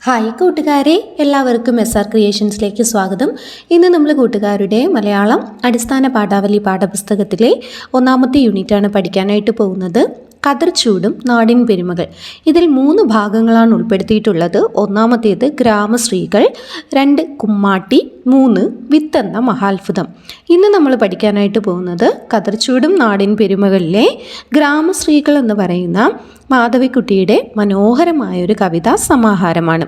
Hi കൂട്ടുകാരെ, എല്ലാവർക്കും SR ക്രിയേഷൻസിലേക്ക് സ്വാഗതം. ഇന്ന് നമ്മൾ കൂട്ടുകാരുടെ മലയാളം അടിസ്ഥാന പാഠാവലി പാഠപുസ്തകത്തിലെ 1ാമത്തെ യൂണിറ്റാണ് പഠിക്കാനായിട്ട് പോകുന്നത്. കതിർച്ചൂടും നാടിൻ പെരുമകൾ. ഇതിൽ 3 ഭാഗങ്ങളാണ് ഉൾപ്പെടുത്തിയിട്ടുള്ളത്. 1ാമത്തേത് ഗ്രാമശ്രീകൾ, 2 കുമ്മാട്ടി, 3 വിത്തെന്ന മഹാത്ഭുതം. ഇന്ന് നമ്മൾ പഠിക്കാനായിട്ട് പോകുന്നത് കതിർച്ചൂടും നാടിൻ പെരുമകളിലെ ഗ്രാമശ്രീകൾ എന്ന് പറയുന്ന മാധവിക്കുട്ടിയുടെ മനോഹരമായൊരു കവിതാ സമാഹാരമാണ്.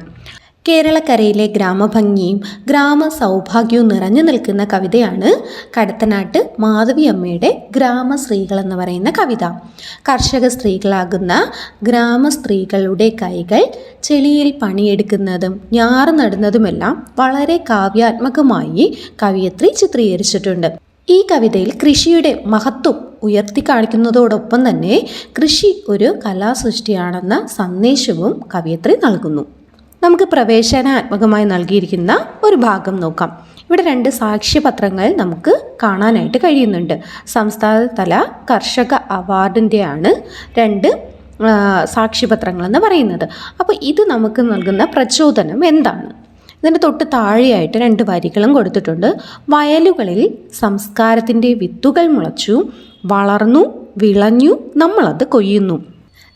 കേരളക്കരയിലെ ഗ്രാമഭംഗിയും ഗ്രാമ സൗഭാഗ്യവും നിറഞ്ഞു നിൽക്കുന്ന കവിതയാണ് കടത്തനാട്ട് മാധവി അമ്മയുടെ ഗ്രാമശ്രീകൾ എന്ന് പറയുന്ന കവിത. കർഷക സ്ത്രീകളാകുന്ന ഗ്രാമസ്ത്രീകളുടെ കൈകൾ ചെളിയിൽ പണിയെടുക്കുന്നതും ഞാറ് നടുന്നതുമെല്ലാം വളരെ കാവ്യാത്മകമായി കവിയത്രി ചിത്രീകരിച്ചിട്ടുണ്ട്. ഈ കവിതയിൽ കൃഷിയുടെ മഹത്വം ഉയർത്തി കാണിക്കുന്നതോടൊപ്പം തന്നെ കൃഷി ഒരു കലാസൃഷ്ടിയാണെന്ന സന്ദേശവും കവിയത്രി നൽകുന്നു. നമുക്ക് പ്രവേശനാത്മകമായി നൽകിയിരിക്കുന്ന ഒരു ഭാഗം നോക്കാം. ഇവിടെ 2 സാക്ഷ്യപത്രങ്ങൾ നമുക്ക് കാണാനായിട്ട് കഴിയുന്നുണ്ട്. സംസ്ഥാനതല കർഷക അവാർഡിൻ്റെയാണ് 2 സാക്ഷ്യപത്രങ്ങളെന്ന് പറയുന്നത്. അപ്പോൾ ഇത് നമുക്ക് നൽകുന്ന പ്രചോദനം എന്താണ്? ഇതിൻ്റെ തൊട്ട് താഴെയായിട്ട് 2 വരികളും കൊടുത്തിട്ടുണ്ട്. വയലുകളിൽ സംസ്കാരത്തിൻ്റെ വിത്തുകൾ മുളച്ചു, വളർന്നു, വിളഞ്ഞു, നമ്മളത് കൊയ്യുന്നു.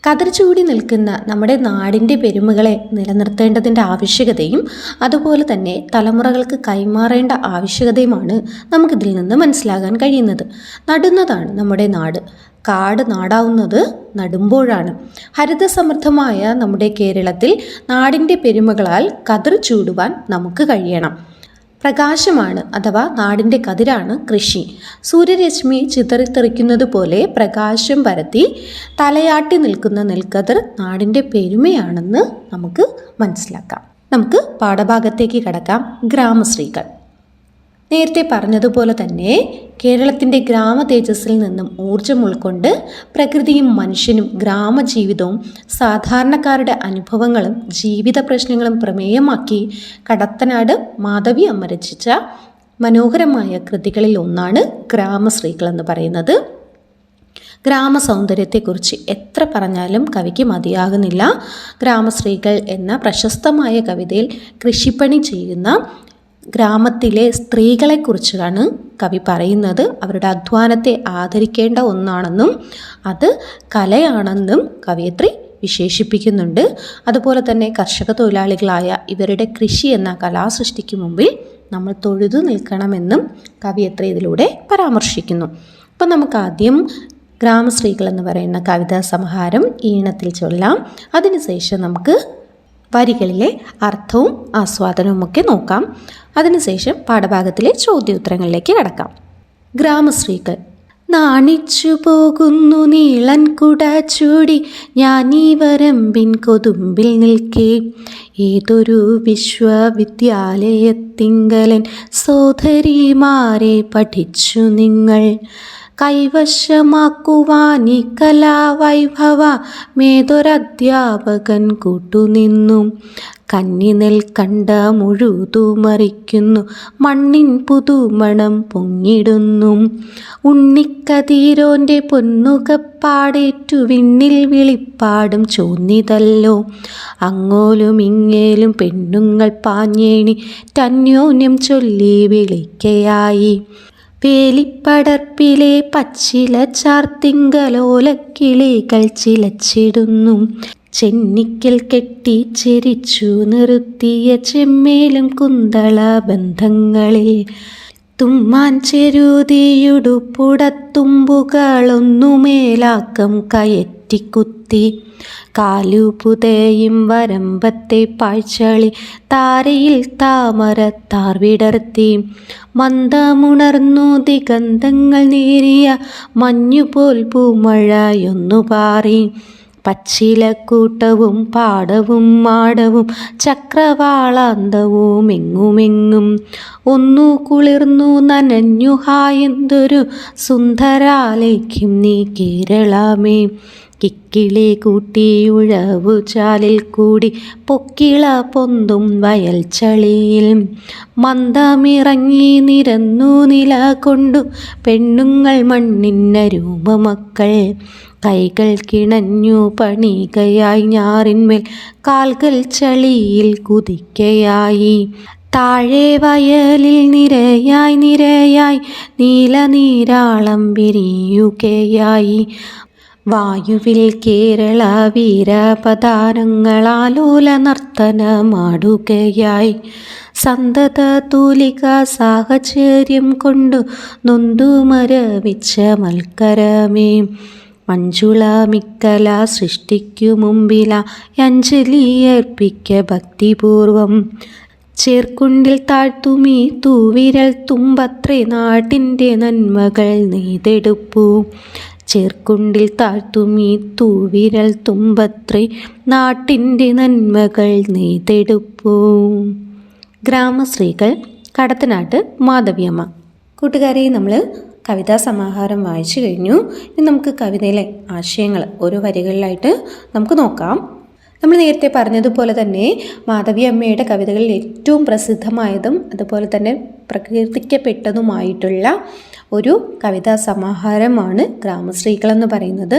കതിർചൂടി നിൽക്കുന്ന നമ്മുടെ നാടിൻ്റെ പെരുമകളെ നിലനിർത്തേണ്ടതിൻ്റെ ആവശ്യകതയും അതുപോലെ തന്നെ തലമുറകൾക്ക് കൈമാറേണ്ട ആവശ്യകതയുമാണ് നമുക്കിതിൽ നിന്ന് മനസ്സിലാകാൻ കഴിയുന്നത്. നടുന്നതാണ് നമ്മുടെ നാട്. കാട് നാടാവുന്നത് നടുമ്പോഴാണ്. ഹരിതസമൃദ്ധമായ നമ്മുടെ കേരളത്തിൽ നാടിൻ്റെ പെരുമകളാൽ കതിർ ചൂടുവാൻ നമുക്ക് കഴിയണം. പ്രകാശമാണ് അഥവാ നാടിൻ്റെ കതിരാണ് കൃഷി. സൂര്യരശ്മി ചിതറിത്തെറിക്കുന്നത് പോലെ പ്രകാശം പരത്തി തലയാട്ടി നിൽക്കുന്ന നെൽക്കതിർ നാടിൻ്റെ പെരുമയാണെന്ന് നമുക്ക് മനസ്സിലാക്കാം. നമുക്ക് പാഠഭാഗത്തേക്ക് കടക്കാം. ഗ്രാമശ്രീകൾ. നേരത്തെ പറഞ്ഞതുപോലെ തന്നെ കേരളത്തിൻ്റെ ഗ്രാമ തേജസ്സിൽ നിന്നും ഊർജം ഉൾക്കൊണ്ട് പ്രകൃതിയും മനുഷ്യനും ഗ്രാമജീവിതവും സാധാരണക്കാരുടെ അനുഭവങ്ങളും ജീവിത പ്രശ്നങ്ങളും പ്രമേയമാക്കി കടത്തനാട് മാധവി അമ്മ രചിച്ച മനോഹരമായ കൃതികളിൽ ഒന്നാണ് ഗ്രാമശ്രീകൾ എന്ന് പറയുന്നത്. ഗ്രാമസൗന്ദര്യത്തെക്കുറിച്ച് എത്ര പറഞ്ഞാലും കവിക്ക് മതിയാകുന്നില്ല. ഗ്രാമശ്രീകൾ എന്ന പ്രശസ്തമായ കവിതയിൽ കൃഷിപ്പണി ചെയ്യുന്ന ഗ്രാമത്തിലെ സ്ത്രീകളെക്കുറിച്ചാണ് കവി പറയുന്നത്. അവരുടെ അധ്വാനത്തെ ആദരിക്കേണ്ട ഒന്നാണെന്നും അത് കലയാണെന്നും കവയിത്രി വിശേഷിപ്പിക്കുന്നുണ്ട്. അതുപോലെ തന്നെ കർഷക തൊഴിലാളികളായ ഇവരുടെ കൃഷി എന്ന കലാസൃഷ്ടിക്ക് മുമ്പിൽ നമ്മൾ തൊഴുതു നിൽക്കണമെന്നും കവയിത്രി ഇതിലൂടെ പരാമർശിക്കുന്നു. അപ്പം നമുക്ക് ആദ്യം ഗ്രാമശ്രീകൾ എന്ന് പറയുന്ന കവിതാ സമാഹാരം ഈണത്തിൽ ചൊല്ലാം. അതിനുശേഷം നമുക്ക് വരികളിലെ അർത്ഥവും ആസ്വാദനവും ഒക്കെ നോക്കാം. അതിനുശേഷം പാഠഭാഗത്തിലെ ചോദ്യോത്തരങ്ങളിലേക്ക് കടക്കാം. ഗ്രാമശ്രീകൾ. നാണിച്ചു പോകുന്നു നീളൻ കുട ചൂടി ഞാനീ വരമ്പിൻ കൊതുമ്പിൽ നിൽക്കേ, ഏതൊരു വിശ്വവിദ്യാലയത്തിങ്കലൻ സോദരിമാരെ പഠിച്ചു നിങ്ങൾ, കൈവശമാക്കുവാൻ ഈ കലാവൈഭവ മേതൊരധ്യാപകൻ കൂട്ടുനിന്നു, കന്നിനെൽ കണ്ട മുഴുതുമറിക്കുന്നു മണ്ണിൻ പുതുമണം പൊങ്ങിടുന്നു, ഉണ്ണിക്കതീരോൻ്റെ പൊന്നുകപ്പാടേറ്റു വിണ്ണിൽ വിളിപ്പാടും ചോന്നിതല്ലോ, അങ്ങോലും ഇങ്ങേലും പെണ്ണുങ്ങൾ പാഞ്ഞേണി തന്യോന്യം ചൊല്ലി വിളിക്കയായി, വേലിപ്പടർപ്പിലെ പച്ചില ചാർത്തിങ്കലോലക്കിളികൾ ചിലച്ചിടുന്നു, ചെന്നിക്കൽ കെട്ടി ചെരിച്ചു നിർത്തിയ ചെമ്മേലും കുന്തള ബന്ധങ്ങളിൽ, തുമ്മാൻ ചെരുതിയുടുപ്പുടത്തുമ്പുകളൊന്നുമേലാക്കം കയറ്റിക്കുത്തി, കാലുപുതയും വരമ്പത്തെ പാഴ്ചളി താരയിൽ താമര താർവിടർത്തി, മന്ദമുണർന്നു ദിഗന്ധങ്ങൾ നേരിയ മഞ്ഞുപോൽ പൂമഴയൊന്നു പാറി, പച്ചിലക്കൂട്ടവും പാടവും മാടവും ചക്രവാളാന്തവും എങ്ങുമെങ്ങും ഒന്നു കുളിർന്നു നനഞ്ഞു ഹായെന്തൊരു സുന്ദരാലേഖ്യം നീ കേരളമേ, കിക്കിളി കൂട്ടിയുഴവു ചാലിൽ കൂടി പൊക്കിള പൊന്തും വയൽ ചളിയിൽ മന്ദമിറങ്ങി നിരന്നു നില കൊണ്ടു പെണ്ണുങ്ങൾ മണ്ണിന്നരൂപമക്കൾ കൈകൾ കിണഞ്ഞു പണികയായി ഞാറിന്മേൽ കാൽകൾ ചളിയിൽ കുതിക്കയായി താഴെ വയലിൽ നിരയായി നിരയായി നീലനീരാളം വിരിയുകയായി വായുവിൽ കേരള വീരപതാനങ്ങളാലോല നർത്തനമാടുകയായി സന്തത തൂലിക സാഹചര്യം കൊണ്ടു നൊന്തു മരവിച്ച മൽക്കരമേ മഞ്ജുള മിക്കല സൃഷ്ടിക്കു മുമ്പില അഞ്ജലിയർപ്പിക്ക ഭക്തിപൂർവം ചേർക്കുണ്ടിൽ താഴ്ത്തുമീ തൂവിരൽ തുമ്പത്രേ നാട്ടിൻ്റെ നന്മകൾ നെയ്തെടുപ്പൂ ചേർക്കുണ്ടിൽ താഴ്ത്തുമീ തൂവിരൽ തുമ്പത്രേ നാട്ടിൻ്റെ നന്മകൾ നെയ്തെടുപ്പൂ. ഗ്രാമശ്രീകൾ കടത്തനാട്ട് മാധവിയമ്മ. കൂട്ടുകാരെ, നമ്മൾ കവിതാ സമാഹാരം വായിച്ചു കഴിഞ്ഞു. ഇനി നമുക്ക് കവിതയിലെ ആശയങ്ങൾ ഓരോ വരികളിലായിട്ട് നമുക്ക് നോക്കാം. നമ്മൾ നേരത്തെ പറഞ്ഞതുപോലെ തന്നെ മാധവിയമ്മയുടെ കവിതകളിൽ ഏറ്റവും പ്രസിദ്ധമായതും അതുപോലെ തന്നെ പ്രകീർത്തിക്കപ്പെട്ടതുമായിട്ടുള്ള ഒരു കവിതാ സമാഹാരമാണ് ഗ്രാമശ്രീകളെന്ന് പറയുന്നത്.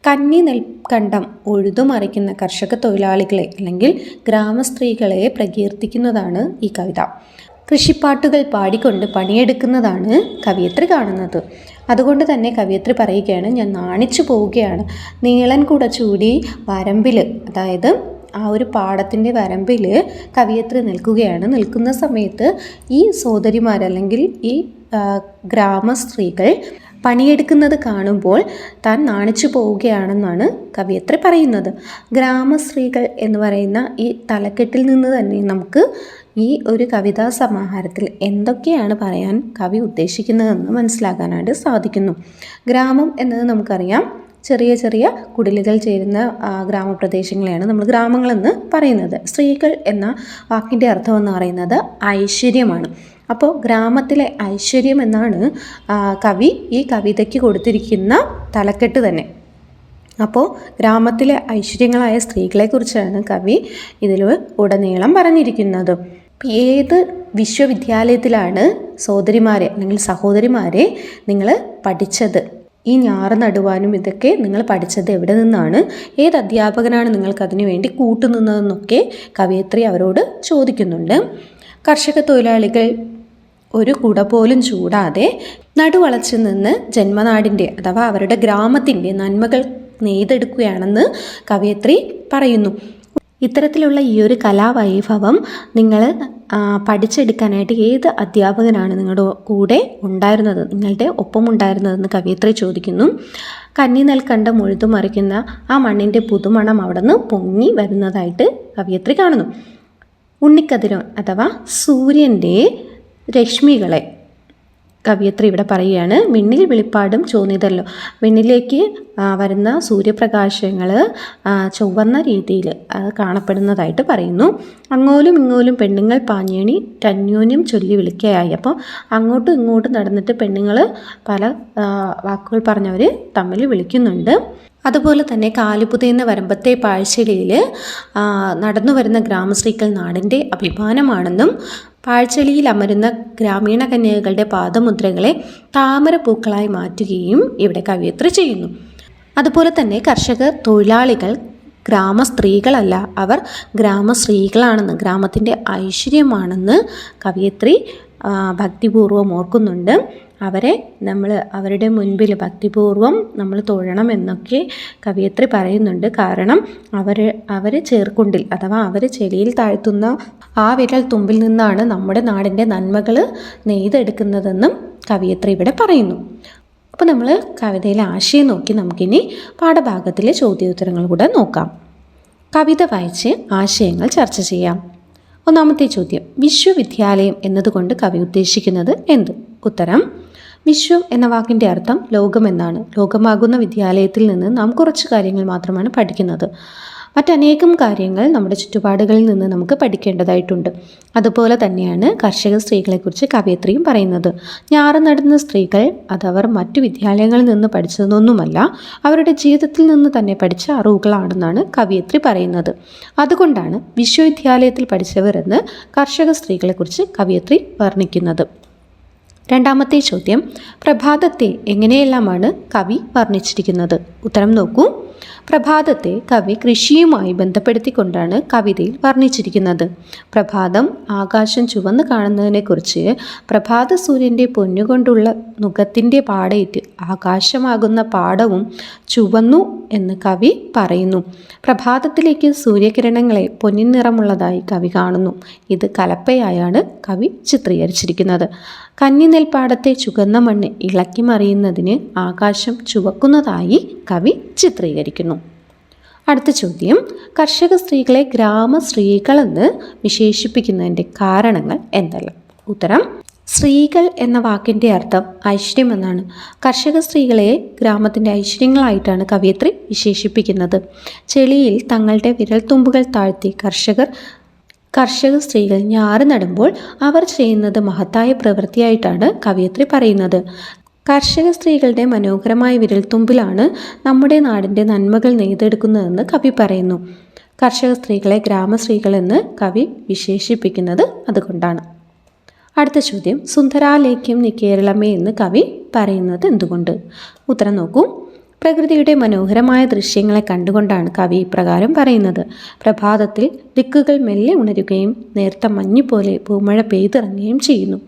കന്നി നെൽക്കണ്ടം ഉഴുതുമറിക്കുന്ന കർഷക തൊഴിലാളികളെ അല്ലെങ്കിൽ ഗ്രാമസ്ത്രീകളെ പ്രകീർത്തിക്കുന്നതാണ് ഈ കവിത. കൃഷിപ്പാട്ടുകൾ പാടിക്കൊണ്ട് പണിയെടുക്കുന്നതാണ് കവയിത്രി കാണുന്നത്. അതുകൊണ്ട് തന്നെ കവയിത്രി പറയുകയാണ്, ഞാൻ നാണിച്ചു പോവുകയാണ്. നീളൻ കുട ചൂടി വരമ്പിൽ, അതായത് ആ ഒരു പാടത്തിൻ്റെ വരമ്പിൽ കവയിത്രി നിൽക്കുകയാണ്. നിൽക്കുന്ന സമയത്ത് ഈ സോദരിമാർ അല്ലെങ്കിൽ ഈ ഗ്രാമസ്ത്രീകൾ പണിയെടുക്കുന്നത് കാണുമ്പോൾ താൻ നാണിച്ചു പോവുകയാണെന്നാണ് കവയിത്രി പറയുന്നത്. ഗ്രാമസ്ത്രീകൾ എന്ന് പറയുന്ന ഈ തലക്കെട്ടിൽ നിന്ന് തന്നെ നമുക്ക് ഈ ഒരു കവിതാ സമാഹാരത്തിൽ എന്തൊക്കെയാണ് പറയാൻ കവി ഉദ്ദേശിക്കുന്നതെന്ന് മനസ്സിലാക്കാനായിട്ട് സാധിക്കുന്നു. ഗ്രാമം എന്നത് നമുക്കറിയാം, ചെറിയ ചെറിയ കുടിലുകൾ ചേരുന്ന ഗ്രാമപ്രദേശങ്ങളെയാണ് നമ്മൾ ഗ്രാമങ്ങളെന്ന് പറയുന്നത്. സ്ത്രീകൾ എന്ന വാക്കിൻ്റെ അർത്ഥം എന്ന് പറയുന്നത് ഐശ്വര്യമാണ്. അപ്പോൾ ഗ്രാമത്തിലെ ഐശ്വര്യം എന്നാണ് കവി ഈ കവിതയ്ക്ക് കൊടുത്തിരിക്കുന്ന തലക്കെട്ട് തന്നെ. അപ്പോൾ ഗ്രാമത്തിലെ ഐശ്വര്യങ്ങളായ സ്ത്രീകളെക്കുറിച്ചാണ് കവി ഇതിൽ ഉടനീളം പറഞ്ഞിരിക്കുന്നത്. ഏത് വിശ്വവിദ്യാലയത്തിലാണ് സഹോദരിമാരെ അല്ലെങ്കിൽ സഹോദരിമാരെ നിങ്ങൾ പഠിച്ചത്? ഈ ഞാറ് നടുവാനും ഇതൊക്കെ നിങ്ങൾ പഠിച്ചത് എവിടെ നിന്നാണ്? ഏത് അധ്യാപകനാണ് നിങ്ങൾക്കതിനു വേണ്ടി കൂട്ടുനിന്നതെന്നൊക്കെ കവയിത്രി അവരോട് ചോദിക്കുന്നുണ്ട്. കർഷക തൊഴിലാളികൾ ഒരു കുട പോലും ചൂടാതെ നടുവളച്ച് നിന്ന് ജന്മനാടിൻ്റെ അഥവാ അവരുടെ ഗ്രാമത്തിൻ്റെ നന്മകൾ നെയ്തെടുക്കുകയാണെന്ന് കവയിത്രി പറയുന്നു. ഇത്തരത്തിലുള്ള ഈ ഒരു കലാവൈഭവം നിങ്ങൾ പഠിച്ചെടുക്കാനായിട്ട് ഏത് അധ്യാപകനാണ് നിങ്ങളുടെ കൂടെ ഉണ്ടായിരുന്നത്, നിങ്ങളുടെ ഒപ്പം ഉണ്ടായിരുന്നതെന്ന് കവയിത്രി ചോദിക്കുന്നു. കന്നി നെൽക്കണ്ടം ഉഴുതുമറിക്കുന്ന ആ മണ്ണിൻ്റെ പുതുമണം അവിടെ നിന്ന് പൊങ്ങി വരുന്നതായിട്ട് കവയിത്രി കാണുന്നു. ഉണ്ണിക്കതിരോൻ അഥവാ സൂര്യൻ്റെ രശ്മികളെ കവയിത്രി ഇവിടെ പറയുകയാണ്. മിന്നിൽ വെളിപ്പാടും ചോന്നിതല്ലോ, മിന്നിലേക്ക് വരുന്ന സൂര്യപ്രകാശങ്ങൾ ചുവന്ന രീതിയിൽ കാണപ്പെടുന്നതായിട്ട് പറയുന്നു. അങ്ങോലും ഇങ്ങോലും പെണ്ണുങ്ങൾ പാഞ്ഞേണി അന്യോന്യം ചൊല്ലി വിളിക്കുകയായി. അപ്പോൾ അങ്ങോട്ടും ഇങ്ങോട്ടും നടന്നിട്ട് പെണ്ണുങ്ങൾ പല വാക്കുകൾ പറഞ്ഞവർ തമ്മിൽ വിളിക്കുന്നുണ്ട്. അതുപോലെ തന്നെ കാലിപ്പുതയുന്ന വരമ്പത്തെ പാഴ്ചെടിയിൽ നടന്നു വരുന്ന ഗ്രാമശ്രീകൾ നാടിൻ്റെ അഭിമാനമാണെന്നും പാഴ്ചെളിയിൽ അമരുന്ന ഗ്രാമീണ കന്യകകളുടെ പാദമുദ്രകളെ താമരപ്പൂക്കളായി മാറ്റുകയും ഇവിടെ കവയിത്രി ചെയ്യുന്നു. അതുപോലെ തന്നെ കർഷക തൊഴിലാളികൾ ഗ്രാമസ്ത്രീകളല്ല, അവർ ഗ്രാമശ്രീകളാണെന്ന്, ഗ്രാമത്തിൻ്റെ ഐശ്വര്യമാണെന്ന് കവയിത്രി ഭക്തിപൂർവ്വം ഓർക്കുന്നുണ്ട്. അവരുടെ മുൻപിൽ ഭക്തിപൂർവ്വം നമ്മൾ തൊഴണം എന്നൊക്കെ കവയിത്രി പറയുന്നുണ്ട്. കാരണം അവർ ചേർക്കുണ്ടിൽ അഥവാ അവർ ചെളിയിൽ താഴ്ത്തുന്ന ആ വിരൽ തുമ്പിൽ നിന്നാണ് നമ്മുടെ നാടിൻ്റെ നന്മകൾ നെയ്തെടുക്കുന്നതെന്നും കവയിത്രി ഇവിടെ പറയുന്നു. അപ്പോൾ നമ്മൾ കവിതയിലെ ആശയം നോക്കി നമുക്കിനി പാഠഭാഗത്തിലെ ചോദ്യോത്തരങ്ങൾ കൂടെ നോക്കാം. കവിത വായിച്ച് ആശയങ്ങൾ ചർച്ച ചെയ്യാം. ഒന്നാമത്തെ ചോദ്യം, വിശ്വവിദ്യാലയം എന്നതുകൊണ്ട് കവി ഉദ്ദേശിക്കുന്നത് എന്ത്? ഉത്തരം, വിശ്വം എന്ന വാക്കിൻ്റെ അർത്ഥം ലോകമെന്നാണ്. ലോകമാകുന്ന വിദ്യാലയത്തിൽ നിന്ന് നാം കുറച്ച് കാര്യങ്ങൾ മാത്രമാണ് പഠിക്കുന്നത്. മറ്റനേകം കാര്യങ്ങൾ നമ്മുടെ ചുറ്റുപാടുകളിൽ നിന്ന് നമുക്ക് പഠിക്കേണ്ടതായിട്ടുണ്ട്. അതുപോലെ തന്നെയാണ് കർഷക സ്ത്രീകളെക്കുറിച്ച് കവയിത്രിയും പറയുന്നത്. ഞാറ് നടുന്ന സ്ത്രീകൾ അതവർ മറ്റു വിദ്യാലയങ്ങളിൽ നിന്ന് പഠിച്ചതൊന്നുമല്ല, അവരുടെ ജീവിതത്തിൽ നിന്ന് തന്നെ പഠിച്ച അറിവുകളാണെന്നാണ് കവയിത്രി പറയുന്നത്. അതുകൊണ്ടാണ് വിശ്വവിദ്യാലയത്തിൽ പഠിച്ചവർ എന്ന് കർഷക സ്ത്രീകളെക്കുറിച്ച് കവയിത്രി വർണ്ണിക്കുന്നത്. രണ്ടാമത്തെ ചോദ്യം, പ്രഭാതത്തെ എങ്ങനെയെല്ലാമാണ് കവി വർണ്ണിച്ചിരിക്കുന്നത്? ഉത്തരം നോക്കൂ. പ്രഭാതത്തെ കവി കൃഷിയുമായി ബന്ധപ്പെടുത്തിക്കൊണ്ടാണ് കവിതയിൽ വർണ്ണിച്ചിരിക്കുന്നത്. പ്രഭാതം ആകാശം ചുവന്ന് കാണുന്നതിനെക്കുറിച്ച് പ്രഭാത സൂര്യൻ്റെ പൊന്നുകൊണ്ടുള്ള നുകത്തിൻ്റെ പാടേറ്റ് ആകാശമാകുന്ന പാടവും ചുവന്നു എന്ന് കവി പറയുന്നു. പ്രഭാതത്തിലേക്ക് സൂര്യകിരണങ്ങളെ പൊന്നിൻ നിറമുള്ളതായി കവി കാണുന്നു. ഇത് കലപ്പയായാണ് കവി ചിത്രീകരിച്ചിരിക്കുന്നത്. കന്നിനെൽപ്പാടത്തെ ചുവന്ന മണ്ണ് ഇളക്കി മറിയുന്നതിന് ആകാശം ചുവക്കുന്നതായി കവി ചിത്രീകരിക്കുന്നു. അടുത്ത ചോദ്യം, കർഷക സ്ത്രീകളെ ഗ്രാമസ്ത്രീകളെന്ന് വിശേഷിപ്പിക്കുന്നതിൻ്റെ കാരണങ്ങൾ എന്തെല്ലാം? ഉത്തരം, സ്ത്രീകൾ എന്ന വാക്കിൻ്റെ അർത്ഥം ഐശ്വര്യം എന്നാണ്. കർഷക സ്ത്രീകളെ ഗ്രാമത്തിൻ്റെ ഐശ്വര്യങ്ങളായിട്ടാണ് കവയിത്രി വിശേഷിപ്പിക്കുന്നത്. ചെളിയിൽ തങ്ങളുടെ വിരൽത്തുമ്പുകൾ താഴ്ത്തി കർഷക സ്ത്രീകൾ ഞാറ് നടുമ്പോൾ അവർ ചെയ്യുന്നത് മഹത്തായ പ്രവൃത്തിയായിട്ടാണ് കവയിത്രി പറയുന്നത്. കർഷക സ്ത്രീകളുടെ മനോഹരമായ വിരൽത്തുമ്പിലാണ് നമ്മുടെ നാടിൻ്റെ നന്മകൾ നെയ്തെടുക്കുന്നതെന്ന് കവി പറയുന്നു. കർഷക സ്ത്രീകളെ ഗ്രാമസ്ത്രീകളെന്ന് കവി വിശേഷിപ്പിക്കുന്നത് അതുകൊണ്ടാണ്. അടുത്ത ചോദ്യം, സുന്ദരാലേഖ്യം നീ കേരളമേ എന്ന് കവി പറയുന്നത് എന്തുകൊണ്ട്? ഉത്തരം നോക്കൂ. പ്രകൃതിയുടെ മനോഹരമായ ദൃശ്യങ്ങളെ കണ്ടുകൊണ്ടാണ് കവി ഇപ്രകാരം പറയുന്നത്. പ്രഭാതത്തിൽ ദിക്കുകൾ മെല്ലെ ഉണരുകയും നേർത്ത മഞ്ഞുപോലെ പൂമഴ പെയ്തിറങ്ങുകയും ചെയ്യുന്നു.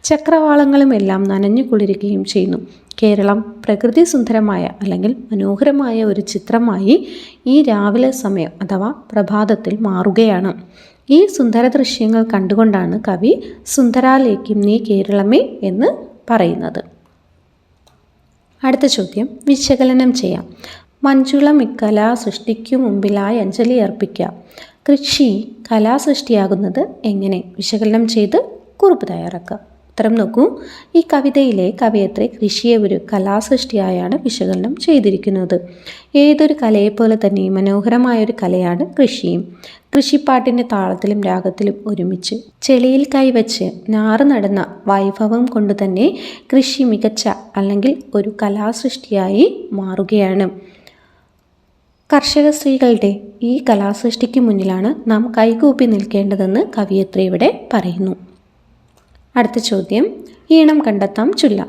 ചക്രവാളങ്ങളും എല്ലാം നനഞ്ഞു കുളിരുകയും ചെയ്യുന്നു. കേരളം പ്രകൃതി സുന്ദരമായ അല്ലെങ്കിൽ മനോഹരമായ ഒരു ചിത്രമായി ഈ രാവിലെ സമയം അഥവാ പ്രഭാതത്തിൽ മാറുകയാണ്. ഈ സുന്ദര ദൃശ്യങ്ങൾ കണ്ടുകൊണ്ടാണ് കവി സുന്ദരാലേഖ്യം നീ കേരളമേ എന്ന് പറയുന്നത്. അടുത്ത ചോദ്യം, വിശകലനം ചെയ്യാം. മഞ്ജുളം ഇക്കലാ സൃഷ്ടിക്കു മുമ്പിലായി അഞ്ജലി അർപ്പിക്കാം. കൃഷി കലാസൃഷ്ടിയാകുന്നത് എങ്ങനെ? വിശകലനം ചെയ്ത് കുറിപ്പ് തയ്യാറാക്കുക. ഉത്തരം നോക്കൂ. ഈ കവിതയിലെ കവയത്രി കൃഷിയെ ഒരു കലാസൃഷ്ടിയായാണ് വിശകലനം ചെയ്തിരിക്കുന്നത്. ഏതൊരു കലയെപ്പോലെ തന്നെ മനോഹരമായൊരു കലയാണ് കൃഷിയും. കൃഷിപ്പാട്ടിൻ്റെ താളത്തിലും രാഗത്തിലും ഒരുമിച്ച് ചെളിയിൽ കൈവച്ച് ഞാറ് നടുന്ന വൈഭവം കൊണ്ട് തന്നെ കൃഷി മികച്ച അല്ലെങ്കിൽ ഒരു കലാസൃഷ്ടിയായി മാറുകയാണ്. കർഷക സ്ത്രീകളുടെ ഈ കലാസൃഷ്ടിക്ക് മുന്നിലാണ് നാം കൈകൂപ്പി നിൽക്കേണ്ടതെന്ന് കവയിത്രി ഇവിടെ പറയുന്നു. അടുത്ത ചോദ്യം, ഈണം കണ്ടെത്താം ചൊല്ലാം.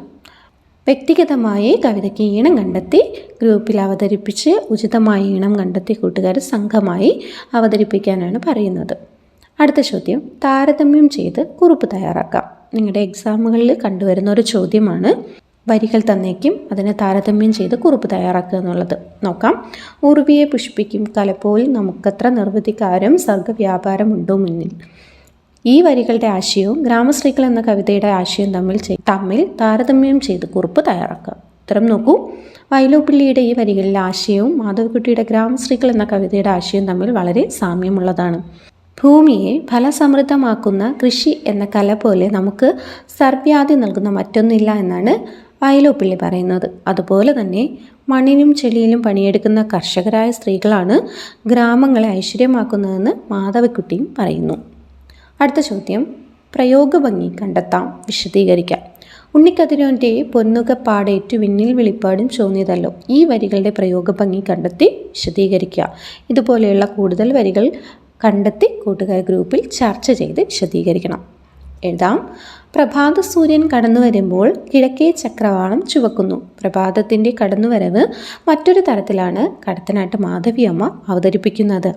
വ്യക്തിഗതമായി കവിതയ്ക്ക് ഈണം കണ്ടെത്തി ഗ്രൂപ്പിൽ അവതരിപ്പിച്ച് ഉചിതമായ ഈണം കണ്ടെത്തി കൂട്ടുകാർ സംഘമായി അവതരിപ്പിക്കാനാണ് പറയുന്നത്. അടുത്ത ചോദ്യം, താരതമ്യം ചെയ്ത് കുറിപ്പ് തയ്യാറാക്കാം. നിങ്ങളുടെ എക്സാമുകളിൽ കണ്ടുവരുന്ന ഒരു ചോദ്യമാണ്. വരികൾ തന്നേക്കും, അതിനെ താരതമ്യം ചെയ്ത് കുറിപ്പ് തയ്യാറാക്കുക എന്നുള്ളത്. നോക്കാം. ഉർവിയെ പുഷ്പിക്കും കലപ്പോൾ നമുക്കത്ര നിർവൃതികാരം സർഗവ്യാപാരമുണ്ടോ മുന്നിൽ. ഈ വരികളുടെ ആശയവും ഗ്രാമസ്ത്രീകൾ എന്ന കവിതയുടെ ആശയവും തമ്മിൽ താരതമ്യം ചെയ്ത് കുറിപ്പ് തയ്യാറാക്കുക. ഉത്തരം നോക്കൂ. വൈലോപ്പിള്ളിയുടെ ഈ വരികളിലെ ആശയവും മാധവിക്കുട്ടിയുടെ ഗ്രാമസ്ത്രീകൾ എന്ന കവിതയുടെ ആശയവും തമ്മിൽ വളരെ സാമ്യമുള്ളതാണ്. ഭൂമിയെ ഫലസമൃദ്ധമാക്കുന്ന കൃഷി എന്ന കല പോലെ നമുക്ക് സർവ്യാധി നൽകുന്ന മറ്റൊന്നില്ല എന്നാണ് വൈലോപ്പിള്ളി പറയുന്നത്. അതുപോലെ തന്നെ മണ്ണിനും ചെളിയിലും പണിയെടുക്കുന്ന കർഷകരായ സ്ത്രീകളാണ് ഗ്രാമങ്ങളെ ഐശ്വര്യമാക്കുന്നതെന്ന് മാധവിക്കുട്ടിയും പറയുന്നു. അടുത്ത ചോദ്യം, പ്രയോഗഭംഗി കണ്ടെത്താം, വിശദീകരിക്കാം. ഉണ്ണിക്കതിരോൻ്റെ പൊന്നുകപ്പാടേറ്റു വിണ്ണിൽ വെളിപ്പാടും ചോന്നിയതല്ലോ. ഈ വരികളുടെ പ്രയോഗഭംഗി കണ്ടെത്തി വിശദീകരിക്കുക. ഇതുപോലെയുള്ള കൂടുതൽ വരികൾ കണ്ടെത്തി കൂട്ടുകാർ ഗ്രൂപ്പിൽ ചർച്ച ചെയ്ത് വിശദീകരിക്കണം. എഴുതാം. പ്രഭാത സൂര്യൻ കടന്നു വരുമ്പോൾ കിഴക്കേ ചക്രവാളം ചുവക്കുന്നു. പ്രഭാതത്തിൻ്റെ കടന്നുവരവ് മറ്റൊരു തരത്തിലാണ് കടത്തനാട്ട് മാധവിയമ്മ അവതരിപ്പിക്കുന്നത്.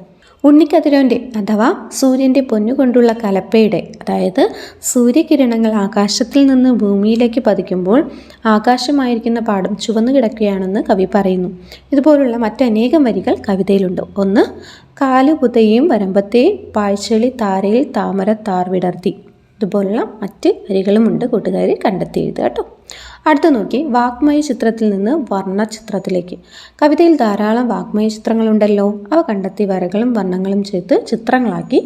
ഉണ്ണിക്കതിരോൻ്റെ അഥവാ സൂര്യൻ്റെ പൊന്നുകൊണ്ടുള്ള കലപ്പയുടെ അതായത് സൂര്യകിരണങ്ങൾ ആകാശത്തിൽ നിന്ന് ഭൂമിയിലേക്ക് പതിക്കുമ്പോൾ ആകാശമായിരിക്കുന്ന പാടം ചുവന്നു കിടക്കുകയാണെന്ന് കവി പറയുന്നു. ഇതുപോലുള്ള മറ്റനേകം വരികൾ കവിതയിലുണ്ട്. ഒന്ന്, കാലുപുതയും വരമ്പത്തെ പാഴ്ചെളി താരയിൽ താമര താർ വിടർത്തി. ഇതുപോലുള്ള മറ്റ് വരികളുമുണ്ട്, കൂട്ടുകാർ കണ്ടെത്തി എഴുതുക കേട്ടോ. അടുത്ത നോക്കി, വാഗ്മയ ചിത്രത്തിൽ നിന്ന് വർണ്ണചിത്രത്തിലേക്ക്. കവിതയിൽ ധാരാളം വാഗ്മയ ചിത്രങ്ങളുണ്ടല്ലോ, അവ കണ്ടെത്തി വരകളും വർണ്ണങ്ങളും ചേർത്ത് ചിത്രങ്ങളാക്കി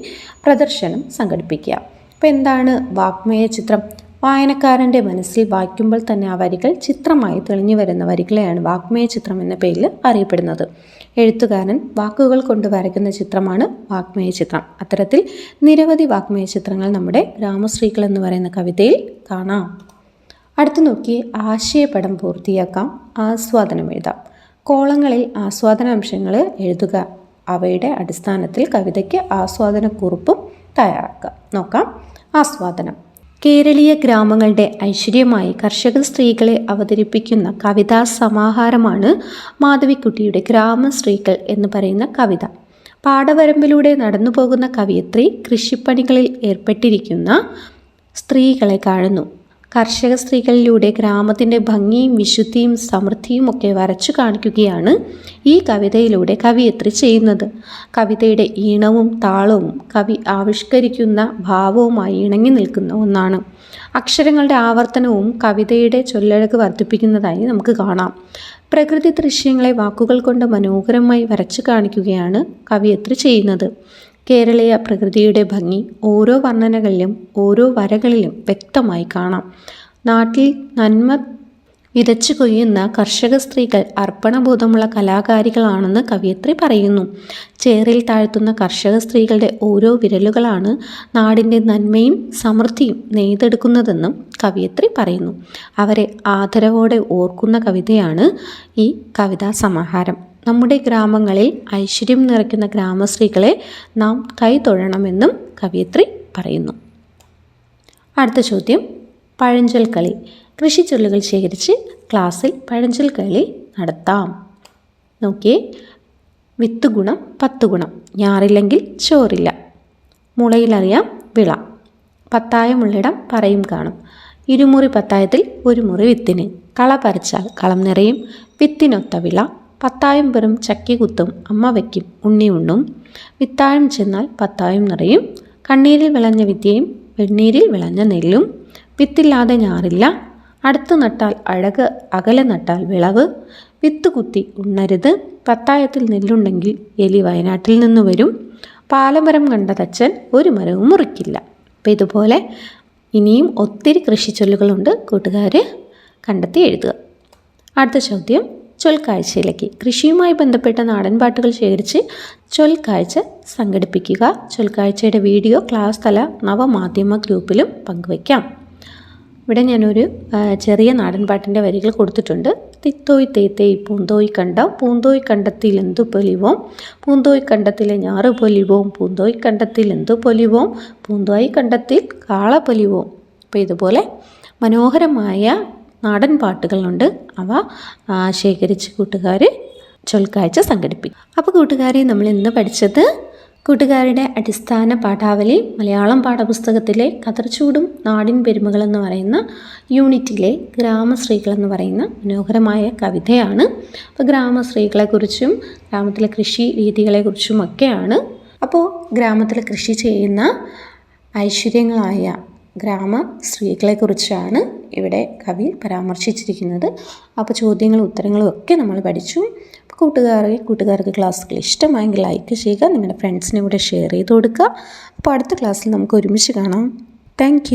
പ്രദർശനം സംഘടിപ്പിക്കുക. അപ്പോൾ എന്താണ് വാഗ്മയ ചിത്രം? വായനക്കാരൻ്റെ മനസ്സിൽ വായിക്കുമ്പോൾ തന്നെ ആ വരികൾ ചിത്രമായി തെളിഞ്ഞു വരുന്ന വരികളെയാണ് വാഗ്മയ ചിത്രം എന്ന പേരിൽ അറിയപ്പെടുന്നത്. എഴുത്തുകാരൻ വാക്കുകൾ കൊണ്ട് വരയ്ക്കുന്ന ചിത്രമാണ് വാഗ്മയ ചിത്രം. അത്തരത്തിൽ നിരവധി വാഗ്മയ ചിത്രങ്ങൾ നമ്മുടെ ഗ്രാമശ്രീകൾ എന്ന് പറയുന്ന കവിതയിൽ കാണാം. അടുത്ത് നോക്കി, ആശയപടം പൂർത്തിയാക്കാം, ആസ്വാദനം എഴുതാം. കോളങ്ങളിൽ ആസ്വാദനാംശങ്ങൾ എഴുതുക. അവയുടെ അടിസ്ഥാനത്തിൽ കവിതയ്ക്ക് ആസ്വാദനക്കുറിപ്പും തയ്യാറാക്കുക. നോക്കാം. ആസ്വാദനം. കേരളീയ ഗ്രാമങ്ങളുടെ ഐശ്വര്യമായി കർഷക സ്ത്രീകളെ അവതരിപ്പിക്കുന്ന കവിതാ സമാഹാരമാണ് മാധവിക്കുട്ടിയുടെ ഗ്രാമസ്ത്രീകൾ എന്ന് പറയുന്ന കവിത. പാടവരമ്പിലൂടെ നടന്നു പോകുന്ന കവിയത്രി കൃഷിപ്പണികളിൽ ഏർപ്പെട്ടിരിക്കുന്ന സ്ത്രീകളെ കാണുന്നു. കർഷക സ്ത്രീകളിലൂടെ ഗ്രാമത്തിൻ്റെ ഭംഗിയും വിശുദ്ധിയും സമൃദ്ധിയും ഒക്കെ വരച്ചു കാണിക്കുകയാണ് ഈ കവിതയിലൂടെ കവിയത്രി ചെയ്യുന്നത്. കവിതയുടെ ഈണവും താളവും കവി ആവിഷ്കരിക്കുന്ന ഭാവവുമായി ഇണങ്ങി നിൽക്കുന്ന ഒന്നാണ്. അക്ഷരങ്ങളുടെ ആവർത്തനവും കവിതയുടെ ചൊല്ലഴക് വർദ്ധിപ്പിക്കുന്നതായി നമുക്ക് കാണാം. പ്രകൃതി ദൃശ്യങ്ങളെ വാക്കുകൾ കൊണ്ട് മനോഹരമായി വരച്ചു കാണിക്കുകയാണ് കവിയത്രി ചെയ്യുന്നത്. കേരളീയ പ്രകൃതിയുടെ ഭംഗി ഓരോ വർണ്ണനകളിലും ഓരോ വരകളിലും വ്യക്തമായി കാണാം. നാട്ടിൽ നന്മ വിതച്ചു കൊയ്യുന്ന കർഷക സ്ത്രീകൾ അർപ്പണബോധമുള്ള കലാകാരികളാണെന്ന് കവിയത്രി പറയുന്നു. ചേറിൽ താഴ്ത്തുന്ന കർഷക സ്ത്രീകളുടെ ഓരോ വിരലുകളാണ് നാടിൻ്റെ നന്മയും സമൃദ്ധിയും നെയ്തെടുക്കുന്നതെന്നും കവിയത്രി പറയുന്നു. അവരെ ആദരവോടെ ഓർക്കുന്ന കവിതയാണ് ഈ കവിതാ സമാഹാരം. നമ്മുടെ ഗ്രാമങ്ങളിൽ ഐശ്വര്യം നിറയ്ക്കുന്ന ഗ്രാമശ്രീകളെ നാം കൈതൊഴണമെന്നും കവിയത്രി പറയുന്നു. അടുത്ത ചോദ്യം, പഴഞ്ചൊൽ കളി. കൃഷിച്ചൊല്ലുകൾ ശേഖരിച്ച് ക്ലാസ്സിൽ പഴഞ്ചൊൽ കളി നടത്താം. നോക്കിയേ. വിത്ത് ഗുണം 10 ഗുണം. ഞാറില്ലെങ്കിൽ ചോറില്ല. മുളയിലറിയാം വിള. പത്തായമുള്ളിടം പറയും കാണും. ഇരുമുറി പത്തായത്തിൽ ഒരു മുറി വിത്തിന്. കള പറിച്ചാൽ കളം നിറയും. വിത്തിനൊത്ത വിള. പത്തായം വെറും ചക്കി കുത്തും അമ്മ വയ്ക്കും ഉണ്ണി ഉണ്ണും. വിത്തായം ചെന്നാൽ പത്തായം നിറയും. കണ്ണീരിൽ വിളഞ്ഞ വിദ്യയും വെണ്ണീരിൽ വിളഞ്ഞ നെല്ലും. വിത്തില്ലാതെ ഞാറില്ല. അടുത്ത് നട്ടാൽ അഴക്, അകലെ നട്ടാൽ വിളവ്. വിത്ത് കുത്തി ഉണ്ണരുത്. പത്തായത്തിൽ നെല്ലുണ്ടെങ്കിൽ എലി വയനാട്ടിൽ നിന്ന് വരും. പാലമരം കണ്ട തച്ചൻ ഒരു മരവും മുറിക്കില്ല. അപ്പോൾ ഇതുപോലെ ഇനിയും ഒത്തിരി കൃഷിച്ചൊല്ലുകളുണ്ട്. കൂട്ടുകാർ കണ്ടെത്തി എഴുതുക. അടുത്ത ചോദ്യം, ചൊൽക്കാഴ്ചയിലേക്ക്. കൃഷിയുമായി ബന്ധപ്പെട്ട നാടൻ പാട്ടുകൾ ശേഖരിച്ച് ചൊൽക്കാഴ്ച സംഘടിപ്പിക്കുക. ചൊൽക്കാഴ്ചയുടെ വീഡിയോ ക്ലാസ് തല നവമാധ്യമ ഗ്രൂപ്പിലും പങ്കുവയ്ക്കാം. ഇവിടെ ഞാനൊരു ചെറിയ നാടൻ പാട്ടിൻ്റെ വരികൾ കൊടുത്തിട്ടുണ്ട്. തിത്തോയ് തേത്തേയ് പൂന്തോയ് കണ്ടം, പൂന്തോയ് കണ്ടത്തിൽ എന്തു പൊലിവോം, പൂന്തോയ് കണ്ടത്തിലെ ഞാറ് പൊലിവോം, പൂന്തോയ് കണ്ടത്തിൽ എന്തു പൊലിവോം, പൂന്തോയ് കണ്ടത്തിൽ കാള പൊലിവോം. അപ്പോൾ ഇതുപോലെ മനോഹരമായ നാടൻ പാട്ടുകളുണ്ട്. അവ ശേഖരിച്ച് കൂട്ടുകാർ ചൊൽക്കാഴ്ച സംഘടിപ്പിക്കും. അപ്പോൾ കൂട്ടുകാരെ, നമ്മൾ ഇന്ന് പഠിച്ചത് കൂട്ടുകാരുടെ അടിസ്ഥാന പാഠാവലി മലയാളം പാഠപുസ്തകത്തിലെ കതർച്ചൂടും നാടിൻ പെരുമകൾ എന്ന് പറയുന്ന യൂണിറ്റിലെ ഗ്രാമശ്രീകൾ എന്ന് പറയുന്ന മനോഹരമായ കവിതയാണ്. അപ്പോൾ ഗ്രാമശ്രീകളെക്കുറിച്ചും ഗ്രാമത്തിലെ കൃഷി രീതികളെക്കുറിച്ചുമൊക്കെയാണ്. അപ്പോൾ ഗ്രാമത്തിൽ കൃഷി ചെയ്യുന്ന ഐശ്വര്യങ്ങളായ ഗ്രാമ സ്ത്രീകളെക്കുറിച്ചാണ് ഇവിടെ കവി പരാമർശിച്ചിരിക്കുന്നത്. അപ്പോൾ ചോദ്യങ്ങളും ഉത്തരങ്ങളും ഒക്കെ നമ്മൾ പഠിച്ചു. കൂട്ടുകാർക്ക് ക്ലാസ്സുകൾ ഇഷ്ടമായെങ്കിൽ ലൈക്ക് ചെയ്യുക, നിങ്ങളുടെ ഫ്രണ്ട്സിനെ കൂടെ ഷെയർ ചെയ്ത് കൊടുക്കുക. അപ്പോൾ അടുത്ത ക്ലാസ്സിൽ നമുക്ക് ഒരുമിച്ച് കാണാം. താങ്ക്